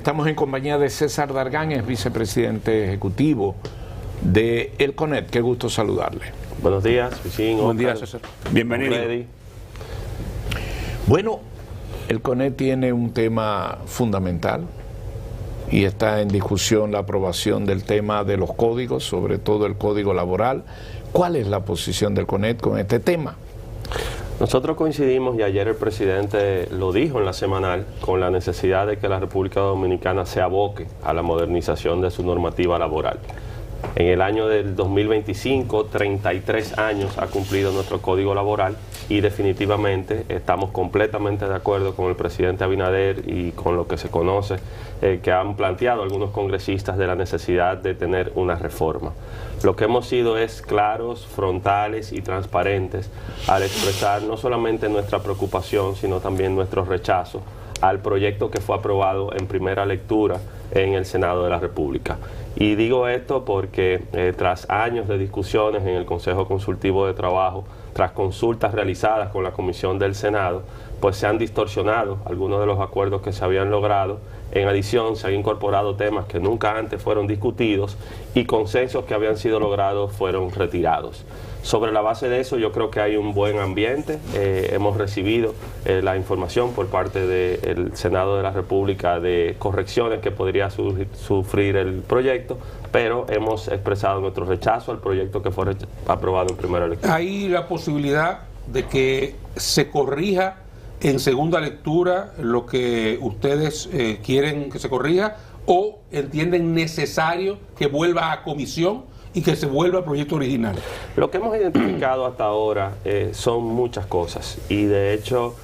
Estamos en compañía de César Dargán, es vicepresidente ejecutivo de El CONET. Qué gusto saludarle. Buenos días, Vicín. Buen día, César. Bienvenido. Bueno, El CONET tiene un tema fundamental y está en discusión la aprobación del tema de los códigos, sobre todo el código laboral. ¿Cuál es la posición del CONET con este tema? Nosotros coincidimos, y ayer el presidente lo dijo en la semanal, con la necesidad de que la República Dominicana se aboque a la modernización de su normativa laboral. En el año del 2025, 33 años ha cumplido nuestro Código Laboral y definitivamente estamos completamente de acuerdo con el presidente Abinader y con lo que se conoce, que han planteado algunos congresistas de la necesidad de tener una reforma. Lo que hemos sido es claros, frontales y transparentes al expresar no solamente nuestra preocupación, sino también nuestro rechazo al proyecto que fue aprobado en primera lectura en el Senado de la República. Y digo esto porque tras años de discusiones en el Consejo Consultivo de Trabajo, tras consultas realizadas con la Comisión del Senado, pues se han distorsionado algunos de los acuerdos que se habían logrado. En adición, se han incorporado temas que nunca antes fueron discutidos y consensos que habían sido logrados fueron retirados. Sobre la base de eso, yo creo que hay un buen ambiente. Hemos recibido la información por parte del Senado de la República de correcciones que podría sufrir el proyecto, pero hemos expresado nuestro rechazo al proyecto que fue aprobado en primera lectura. ¿Hay la posibilidad de que se corrija en segunda lectura lo que ustedes quieren que se corrija, o entienden necesario que vuelva a comisión y que se vuelva al proyecto original? Lo que hemos identificado hasta ahora son muchas cosas, y de hecho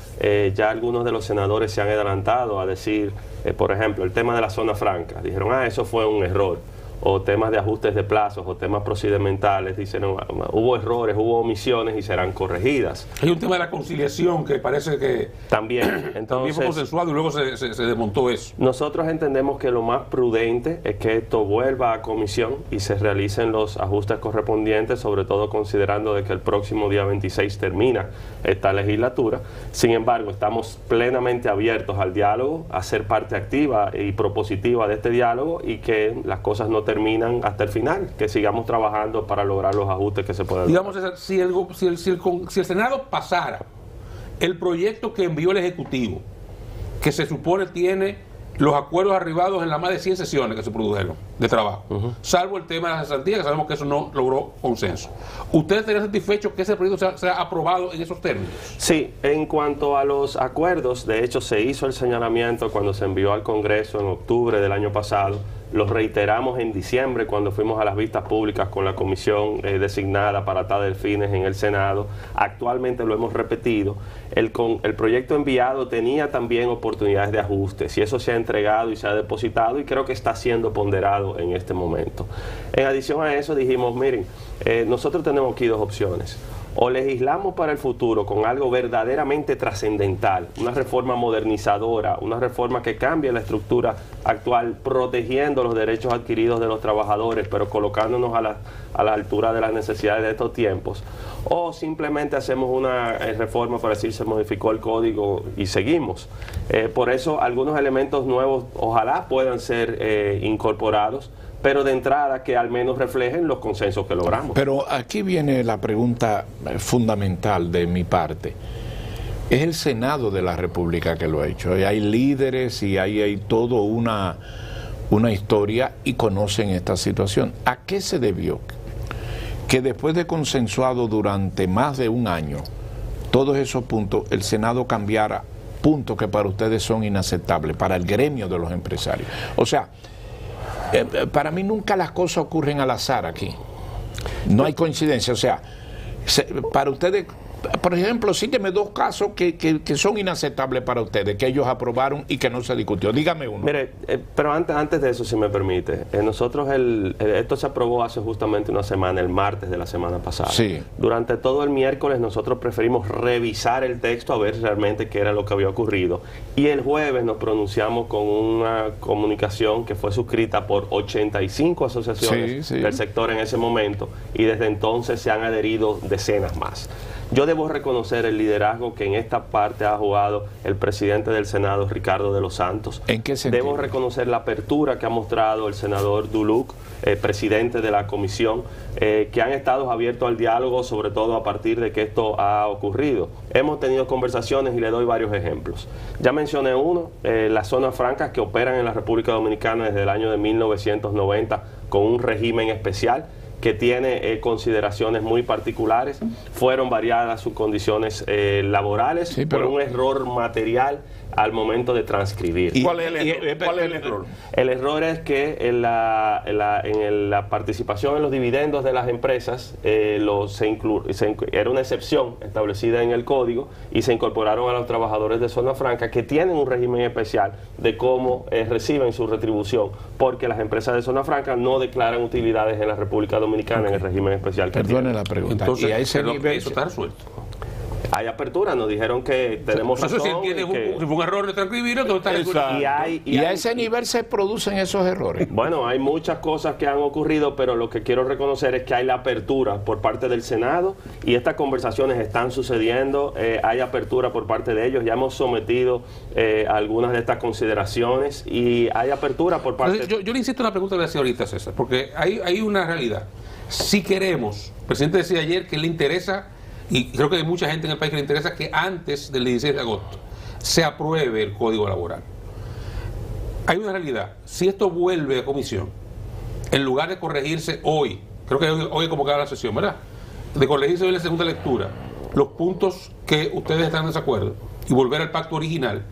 ya algunos de los senadores se han adelantado a decir, por ejemplo, el tema de la zona franca. Dijeron, eso fue un error. O temas de ajustes de plazos, o temas procedimentales, dicen, hubo errores, hubo omisiones y serán corregidas. Hay un tema de la conciliación que parece que también, entonces, fue consensuado y luego se desmontó eso. Nosotros entendemos que lo más prudente es que esto vuelva a comisión y se realicen los ajustes correspondientes, sobre todo considerando de que el próximo día 26 termina esta legislatura. Sin embargo, estamos plenamente abiertos al diálogo, a ser parte activa y propositiva de este diálogo, y que las cosas no terminan hasta el final, que sigamos trabajando para lograr los ajustes que se puedan. Digamos, si el Senado pasara el proyecto que envió el Ejecutivo, que se supone tiene los acuerdos arribados en las más de 100 sesiones que se produjeron de trabajo, salvo el tema de la cesantía, que sabemos que eso no logró consenso, ¿ustedes estarían satisfechos que ese proyecto sea aprobado en esos términos? Sí, en cuanto a los acuerdos, de hecho se hizo el señalamiento cuando se envió al Congreso en octubre del año pasado. Los reiteramos en diciembre cuando fuimos a las vistas públicas con la comisión designada para tal fines en el Senado. Actualmente lo hemos repetido. El proyecto enviado tenía también oportunidades de ajustes, y eso se ha entregado y se ha depositado, y creo que está siendo ponderado en este momento. En adición a eso dijimos, miren, nosotros tenemos aquí dos opciones. O legislamos para el futuro con algo verdaderamente trascendental, una reforma modernizadora, una reforma que cambie la estructura actual, protegiendo los derechos adquiridos de los trabajadores, pero colocándonos a la altura de las necesidades de estos tiempos. O simplemente hacemos una reforma para decir se modificó el código y seguimos. Por eso algunos elementos nuevos ojalá puedan ser incorporados, pero de entrada que al menos reflejen los consensos que logramos. Pero aquí viene la pregunta fundamental de mi parte. Es el Senado de la República que lo ha hecho. Hay líderes y hay toda una historia, y conocen esta situación. ¿A qué se debió que después de consensuado durante más de un año todos esos puntos, el Senado cambiara puntos que para ustedes son inaceptables, para el gremio de los empresarios? O sea, para mí nunca las cosas ocurren al azar aquí. No hay coincidencia. O sea, para ustedes, por ejemplo, cíteme dos casos que son inaceptables para ustedes, que ellos aprobaron y que no se discutió. Dígame uno. Mire, pero antes de eso, si me permite, nosotros esto se aprobó hace justamente una semana, el martes de la semana pasada. Sí. Durante todo el miércoles nosotros preferimos revisar el texto a ver realmente qué era lo que había ocurrido. Y el jueves nos pronunciamos con una comunicación que fue suscrita por 85 asociaciones del sector en ese momento, y desde entonces se han adherido decenas más. Yo debo reconocer el liderazgo que en esta parte ha jugado el presidente del Senado, Ricardo de los Santos. ¿En qué sentido? Debo reconocer la apertura que ha mostrado el senador Duluc, presidente de la comisión, que han estado abiertos al diálogo, sobre todo a partir de que esto ha ocurrido. Hemos tenido conversaciones y le doy varios ejemplos. Ya mencioné uno, las zonas francas que operan en la República Dominicana desde el año de 1990 con un régimen especial que tiene consideraciones muy particulares. Fueron variadas sus condiciones laborales, sí, por un error material al momento de transcribir. ¿Cuál es el error? El error es que en la participación en los dividendos de las empresas era una excepción establecida en el código y se incorporaron a los trabajadores de zona franca que tienen un régimen especial de cómo reciben su retribución, porque las empresas de zona franca no declaran utilidades en la República Dominicana en el régimen especial que Perdone la pregunta. Entonces, y a ese nivel eso está resuelto. Hay apertura, nos dijeron que tenemos razón. Si fue un error de transcribir, entonces está resuelto. Y a ese nivel se producen esos errores. Bueno, hay muchas cosas que han ocurrido, pero lo que quiero reconocer es que hay la apertura por parte del Senado y estas conversaciones están sucediendo, hay apertura por parte de ellos, ya hemos sometido algunas de estas consideraciones y hay apertura por parte... Entonces, yo le insisto en la pregunta que le hacía ahorita, César, porque hay una realidad. Si queremos, el presidente decía ayer que le interesa, y creo que hay mucha gente en el país que le interesa, que antes del 16 de agosto se apruebe el Código Laboral. Hay una realidad. Si esto vuelve a comisión, en lugar de corregirse hoy, creo que hoy es convocada la sesión, ¿verdad? De corregirse hoy en la segunda lectura, los puntos que ustedes están en desacuerdo y volver al pacto original,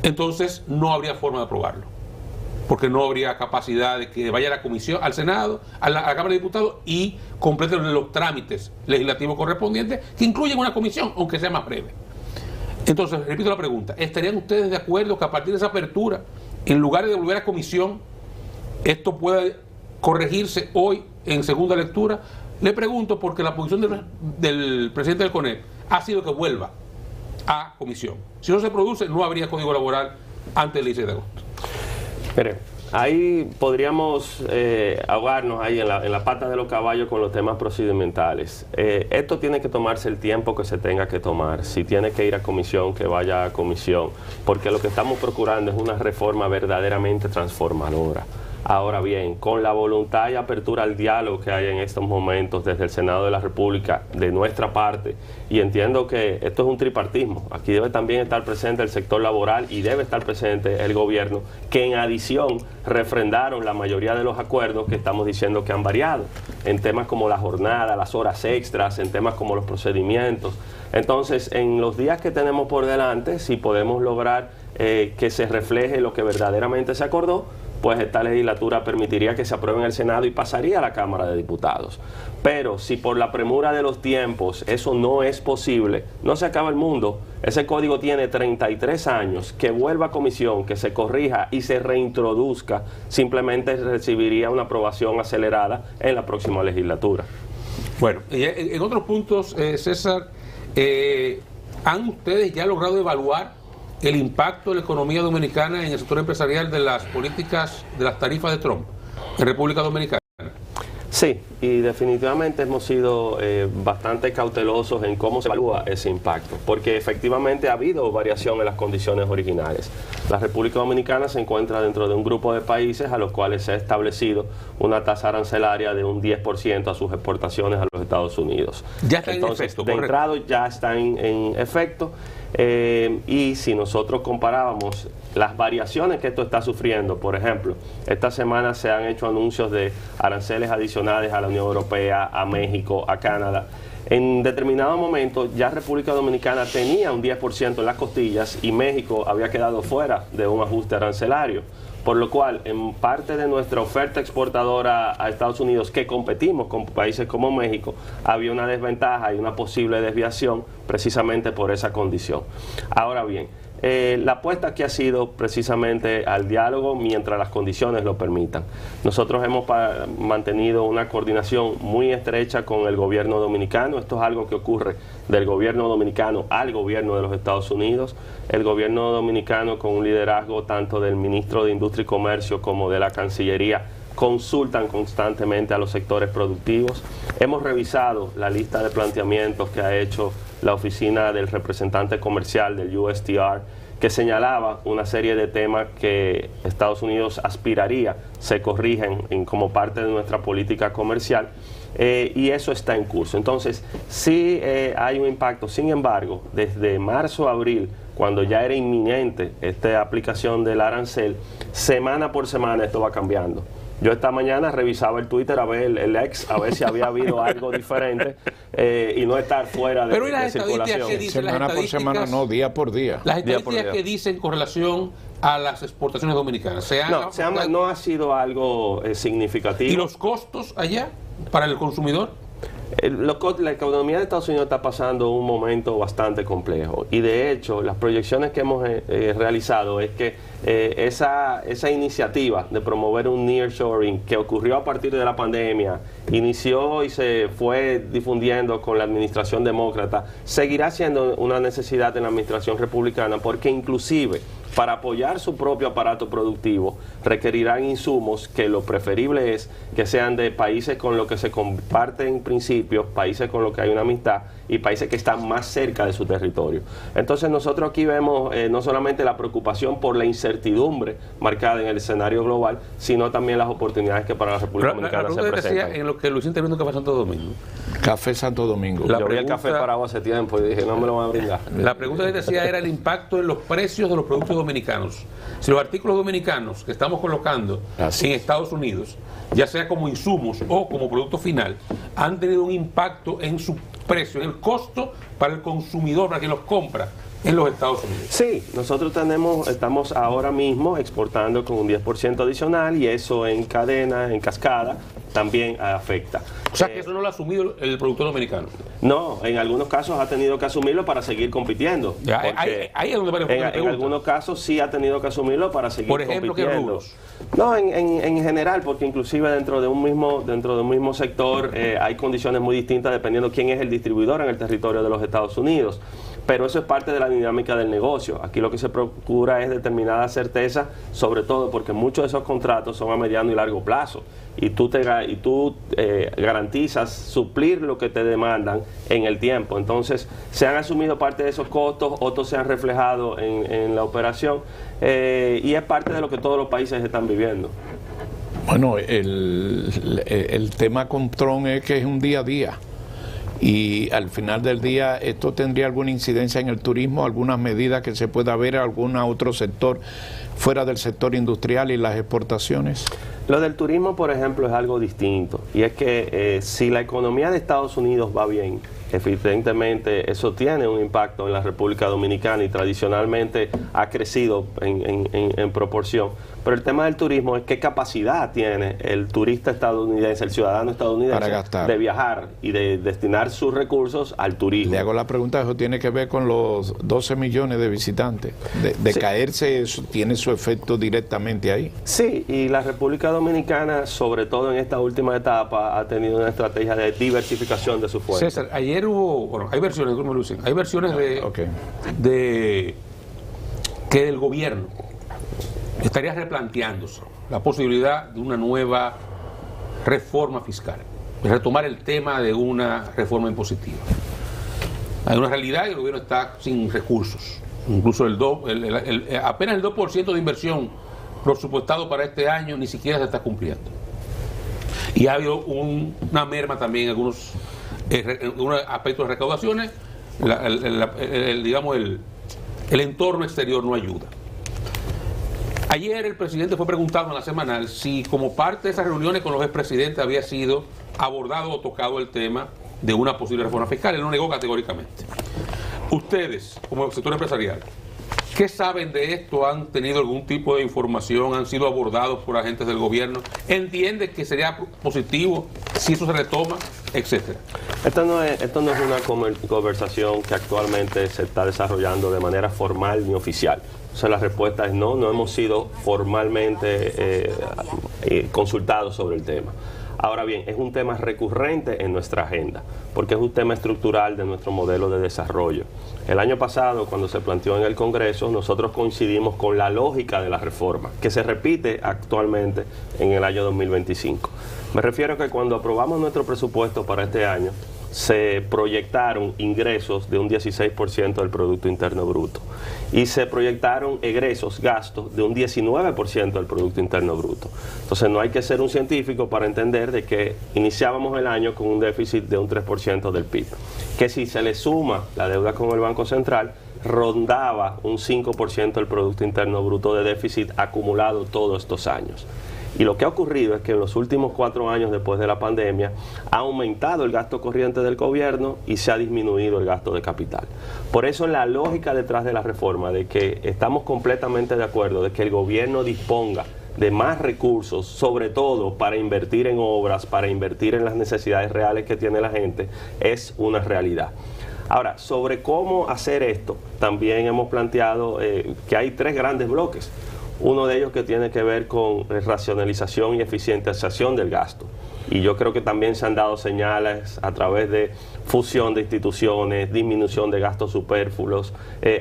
entonces no habría forma de aprobarlo. Porque no habría capacidad de que vaya a la comisión, al Senado, a la Cámara de Diputados y complete los trámites legislativos correspondientes que incluyen una comisión, aunque sea más breve. Entonces, repito la pregunta, ¿estarían ustedes de acuerdo que a partir de esa apertura, en lugar de volver a comisión, esto pueda corregirse hoy en segunda lectura? Le pregunto porque la posición del presidente del CONEP ha sido que vuelva a comisión. Si no se produce, no habría Código Laboral antes del 16 de agosto. Mire, ahí podríamos ahogarnos ahí en la pata de los caballos con los temas procedimentales. Esto tiene que tomarse el tiempo que se tenga que tomar. Si tiene que ir a comisión, que vaya a comisión, porque lo que estamos procurando es una reforma verdaderamente transformadora. Ahora bien, con la voluntad y apertura al diálogo que hay en estos momentos desde el Senado de la República, de nuestra parte, y entiendo que esto es un tripartismo, aquí debe también estar presente el sector laboral y debe estar presente el gobierno, que en adición refrendaron la mayoría de los acuerdos que estamos diciendo que han variado, en temas como la jornada, las horas extras, en temas como los procedimientos. Entonces, en los días que tenemos por delante, si podemos lograr que se refleje lo que verdaderamente se acordó, pues esta legislatura permitiría que se apruebe en el Senado y pasaría a la Cámara de Diputados. Pero si por la premura de los tiempos eso no es posible, no se acaba el mundo. Ese código tiene 33 años, que vuelva a comisión, que se corrija y se reintroduzca, simplemente recibiría una aprobación acelerada en la próxima legislatura. Bueno, en otros puntos, César, ¿han ustedes ya logrado evaluar el impacto de la economía dominicana en el sector empresarial de las políticas de las tarifas de Trump en República Dominicana? Sí, y definitivamente hemos sido bastante cautelosos en cómo se evalúa ese impacto, porque efectivamente ha habido variación en las condiciones originales. La República Dominicana se encuentra dentro de un grupo de países a los cuales se ha establecido una tasa arancelaria de un 10% a sus exportaciones a los Estados Unidos. Ya está Entonces, en efecto, de entrada ya está en efecto. Y si nosotros comparábamos las variaciones que esto está sufriendo, por ejemplo, esta semana se han hecho anuncios de aranceles adicionales a la Unión Europea, a México, a Canadá. En determinado momento ya República Dominicana tenía un 10% en las costillas y México había quedado fuera de un ajuste arancelario. Por lo cual, en parte de nuestra oferta exportadora a Estados Unidos, que competimos con países como México, había una desventaja y una posible desviación precisamente por esa condición. Ahora bien, la apuesta aquí ha sido precisamente al diálogo mientras las condiciones lo permitan. Nosotros hemos mantenido una coordinación muy estrecha con el gobierno dominicano. Esto es algo que ocurre del gobierno dominicano al gobierno de los Estados Unidos. El gobierno dominicano, con un liderazgo tanto del ministro de Industria y Comercio como de la Cancillería, consultan constantemente a los sectores productivos. Hemos revisado la lista de planteamientos que ha hecho la oficina del representante comercial del USTR, que señalaba una serie de temas que Estados Unidos aspiraría se corrigen como parte de nuestra política comercial, y eso está en curso. Entonces, sí hay un impacto. Sin embargo, desde marzo a abril, cuando ya era inminente esta aplicación del arancel, semana por semana esto va cambiando. Yo esta mañana revisaba el Twitter, a ver el ex, a ver si había habido algo diferente y no estar fuera de, pero ¿y las circulación. Que dicen, semana por semana, no, día por día. Las estadísticas que dicen con relación a las exportaciones dominicanas. No ha sido algo significativo. ¿Y los costos allá para el consumidor? La economía de Estados Unidos está pasando un momento bastante complejo, y de hecho las proyecciones que hemos realizado es que esa iniciativa de promover un nearshoring que ocurrió a partir de la pandemia, inició y se fue difundiendo con la administración demócrata, seguirá siendo una necesidad en la administración republicana, porque inclusive para apoyar su propio aparato productivo requerirán insumos que lo preferible es que sean de países con los que se comparten principios, países con los que hay una amistad y países que están más cerca de su territorio. Entonces nosotros aquí vemos no solamente la preocupación por la incertidumbre marcada en el escenario global, sino también las oportunidades que para la República Dominicana se presentan. En lo que Luis está viendo Café Santo Domingo. Café Santo Domingo. Yo abrí el café parado hace tiempo y dije, no me lo van a brindar. La pregunta que decía era el impacto en los precios de los productos dominicanos. Si los artículos dominicanos que estamos colocando en Estados Unidos, ya sea como insumos o como producto final, han tenido un impacto en su precio, en el costo para el consumidor, para quien los compra en los Estados Unidos. Sí, nosotros estamos ahora mismo exportando con un 10% adicional, y eso en cadena, en cascada, también afecta. O sea, que eso no lo ha asumido el productor dominicano. No, en algunos casos ha tenido que asumirlo para seguir compitiendo. Ya, en algunos casos sí ha tenido que asumirlo para seguir compitiendo. Por ejemplo, ¿qué rubros? No, en general, porque inclusive dentro de un mismo sector hay condiciones muy distintas dependiendo quién es el distribuidor en el territorio de los Estados Unidos. Pero eso es parte de la dinámica del negocio. Aquí lo que se procura es determinada certeza, sobre todo porque muchos de esos contratos son a mediano y largo plazo, y tú garantizas suplir lo que te demandan en el tiempo. Entonces se han asumido parte de esos costos, otros se han reflejado en la operación, y es parte de lo que todos los países están viviendo. Bueno, el tema con Trump es que es un día a día. Y al final del día, ¿esto tendría alguna incidencia en el turismo, algunas medidas que se pueda ver en algún otro sector fuera del sector industrial y las exportaciones? Lo del turismo, por ejemplo, es algo distinto. Y es que si la economía de Estados Unidos va bien, evidentemente eso tiene un impacto en la República Dominicana, y tradicionalmente ha crecido en proporción. Pero el tema del turismo es qué capacidad tiene el turista estadounidense, el ciudadano estadounidense, de viajar y de destinar sus recursos al turismo. Le hago la pregunta, eso tiene que ver con los 12 millones de visitantes. De sí. Caerse, eso tiene su efecto directamente ahí. Sí, y la República Dominicana, sobre todo en esta última etapa, ha tenido una estrategia de diversificación de su fuente. César, ayer hubo, bueno, hay versiones, ¿cómo lo dicen? Hay versiones de que el gobierno estaría replanteándose la posibilidad de una nueva reforma fiscal, de retomar el tema de una reforma impositiva. Hay una realidad y el gobierno está sin recursos. Incluso apenas el 2% de inversión presupuestado para este año ni siquiera se está cumpliendo. Y ha habido una merma también en algunos aspectos de recaudaciones. Digamos, el entorno exterior no ayuda. Ayer el presidente fue preguntado en la semanal si como parte de esas reuniones con los expresidentes había sido abordado o tocado el tema de una posible reforma fiscal. Él lo negó categóricamente. Ustedes, como sector empresarial, ¿qué saben de esto? ¿Han tenido algún tipo de información? ¿Han sido abordados por agentes del gobierno? ¿Entienden que sería positivo si eso se retoma, etcétera? Esto no es una conversación que actualmente se está desarrollando de manera formal ni oficial. O sea, la respuesta es no hemos sido formalmente consultados sobre el tema. Ahora bien, es un tema recurrente en nuestra agenda, porque es un tema estructural de nuestro modelo de desarrollo. El año pasado, cuando se planteó en el Congreso, nosotros coincidimos con la lógica de la reforma, que se repite actualmente en el año 2025. Me refiero a que cuando aprobamos nuestro presupuesto para este año, se proyectaron ingresos de un 16% del Producto Interno Bruto y se proyectaron egresos, gastos, de un 19% del Producto Interno Bruto. Entonces no hay que ser un científico para entender de que iniciábamos el año con un déficit de un 3% del PIB, que si se le suma la deuda con el Banco Central, rondaba un 5% del Producto Interno Bruto de déficit acumulado todos estos años. Y lo que ha ocurrido es que en los últimos 4 años después de la pandemia ha aumentado el gasto corriente del gobierno y se ha disminuido el gasto de capital. Por eso la lógica detrás de la reforma, de que estamos completamente de acuerdo de que el gobierno disponga de más recursos, sobre todo para invertir en obras, para invertir en las necesidades reales que tiene la gente, es una realidad. Ahora, sobre cómo hacer esto, también hemos planteado que hay 3 grandes bloques. Uno de ellos que tiene que ver con racionalización y eficientización del gasto. Y yo creo que también se han dado señales a través de fusión de instituciones, disminución de gastos superfluos,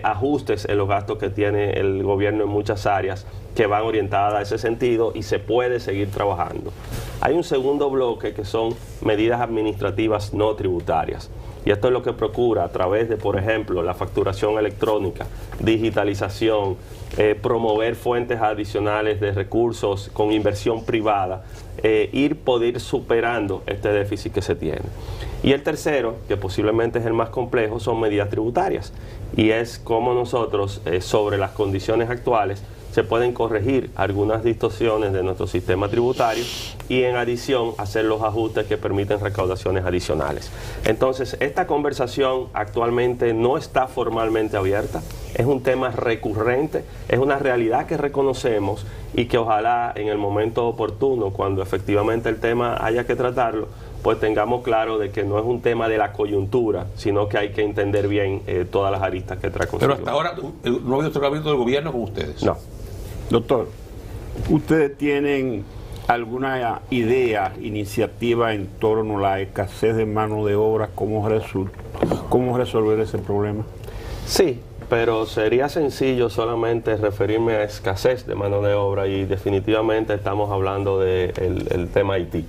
ajustes en los gastos que tiene el gobierno en muchas áreas que van orientadas a ese sentido y se puede seguir trabajando. Hay un segundo bloque que son medidas administrativas no tributarias. Y esto es lo que procura a través de, por ejemplo, la facturación electrónica, digitalización, promover fuentes adicionales de recursos con inversión privada, poder ir superando este déficit que se tiene. Y el tercero, que posiblemente es el más complejo, son medidas tributarias. Y es cómo nosotros, sobre las condiciones actuales, se pueden corregir algunas distorsiones de nuestro sistema tributario y en adición hacer los ajustes que permiten recaudaciones adicionales. Entonces, esta conversación actualmente no está formalmente abierta, es un tema recurrente, es una realidad que reconocemos y que ojalá en el momento oportuno, cuando efectivamente el tema haya que tratarlo, pues tengamos claro de que no es un tema de la coyuntura, sino que hay que entender bien todas las aristas que trae consigo. Pero hasta ahora no ha habido tratamiento del gobierno con ustedes. No. Doctor, ¿ustedes tienen alguna idea, iniciativa en torno a la escasez de mano de obra? ¿Cómo resolver ese problema? Sí, pero sería sencillo solamente referirme a escasez de mano de obra y definitivamente estamos hablando del tema Haití.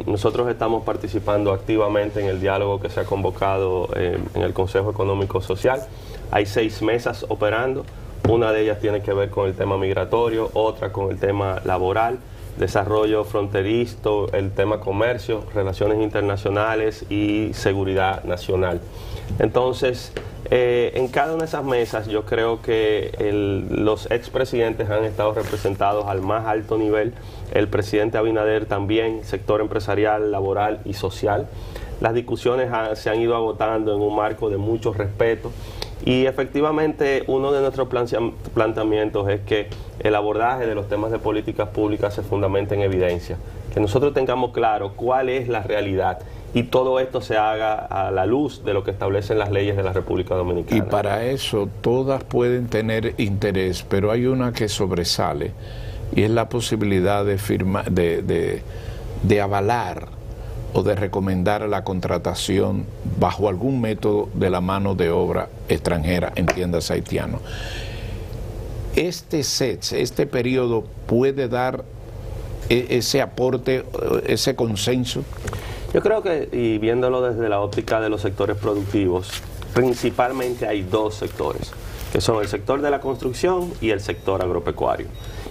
Nosotros estamos participando activamente en el diálogo que se ha convocado en el Consejo Económico Social. Hay 6 mesas operando. Una de ellas tiene que ver con el tema migratorio, otra con el tema laboral, desarrollo fronterizo, el tema comercio, relaciones internacionales y seguridad nacional. Entonces, en cada una de esas mesas yo creo que los expresidentes han estado representados al más alto nivel, el presidente Abinader también, sector empresarial, laboral y social. Las discusiones se han ido agotando en un marco de mucho respeto. Y efectivamente uno de nuestros planteamientos es que el abordaje de los temas de políticas públicas se fundamenta en evidencia, que nosotros tengamos claro cuál es la realidad y todo esto se haga a la luz de lo que establecen las leyes de la República Dominicana. Y para eso todas pueden tener interés, pero hay una que sobresale y es la posibilidad de avalar o de recomendar la contratación bajo algún método de la mano de obra extranjera, entiéndase haitiano. Este periodo puede dar ese aporte, ese consenso. Yo creo que, y viéndolo desde la óptica de los sectores productivos, principalmente hay 2 sectores, que son el sector de la construcción y el sector agropecuario.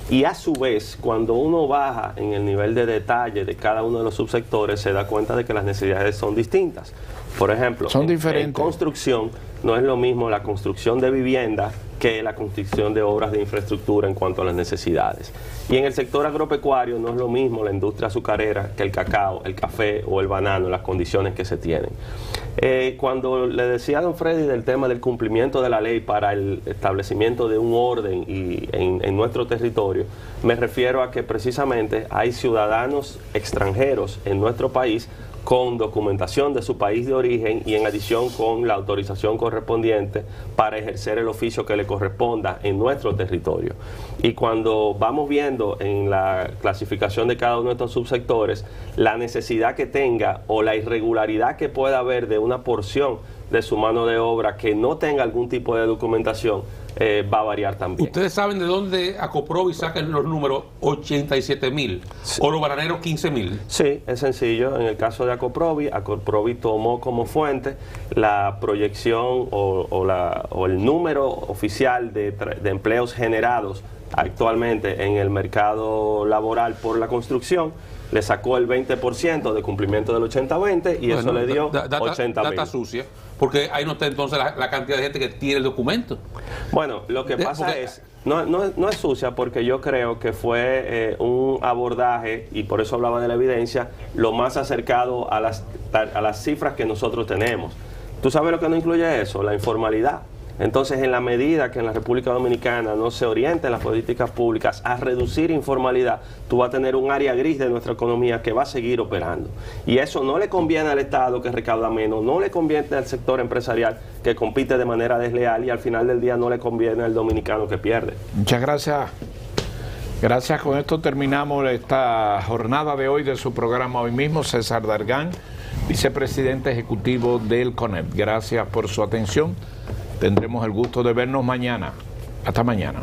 Y a su vez, cuando uno baja en el nivel de detalle de cada uno de los subsectores, se da cuenta de que las necesidades son distintas. Por ejemplo, en construcción no es lo mismo la construcción de vivienda que la construcción de obras de infraestructura en cuanto a las necesidades. Y en el sector agropecuario no es lo mismo la industria azucarera que el cacao, el café o el banano, las condiciones que se tienen. Cuando le decía a don Freddy del tema del cumplimiento de la ley para el establecimiento de un orden en nuestro territorio, me refiero a que precisamente hay ciudadanos extranjeros en nuestro país con documentación de su país de origen y en adición con la autorización correspondiente para ejercer el oficio que le corresponda en nuestro territorio. Y cuando vamos viendo en la clasificación de cada uno de estos subsectores la necesidad que tenga o la irregularidad que pueda haber de una porción de su mano de obra que no tenga algún tipo de documentación, va a variar también. ¿Ustedes saben de dónde Acoprovi sacan los números 87.000 o los bananeros 15.000? Sí, es sencillo. En el caso de Acoprovi tomó como fuente la proyección o el número oficial de empleos generados actualmente en el mercado laboral por la construcción, le sacó el 20% de cumplimiento del 80-20 y eso le dio 80.000. Data sucia, porque ahí no está entonces la cantidad de gente que tiene el documento. Bueno, lo que pasa es, no es sucia, porque yo creo que fue un abordaje, y por eso hablaba de la evidencia, lo más acercado a las cifras que nosotros tenemos. ¿Tú sabes lo que no incluye eso? La informalidad. Entonces, en la medida que en la República Dominicana no se orienten las políticas públicas a reducir informalidad, tú vas a tener un área gris de nuestra economía que va a seguir operando. Y eso no le conviene al Estado, que recauda menos, no le conviene al sector empresarial, que compite de manera desleal, y al final del día no le conviene al dominicano, que pierde. Muchas gracias. Gracias. Con esto terminamos esta jornada de hoy de su programa Hoy Mismo. César Dargan, vicepresidente ejecutivo del CONEP. Gracias por su atención. Tendremos el gusto de vernos mañana. Hasta mañana.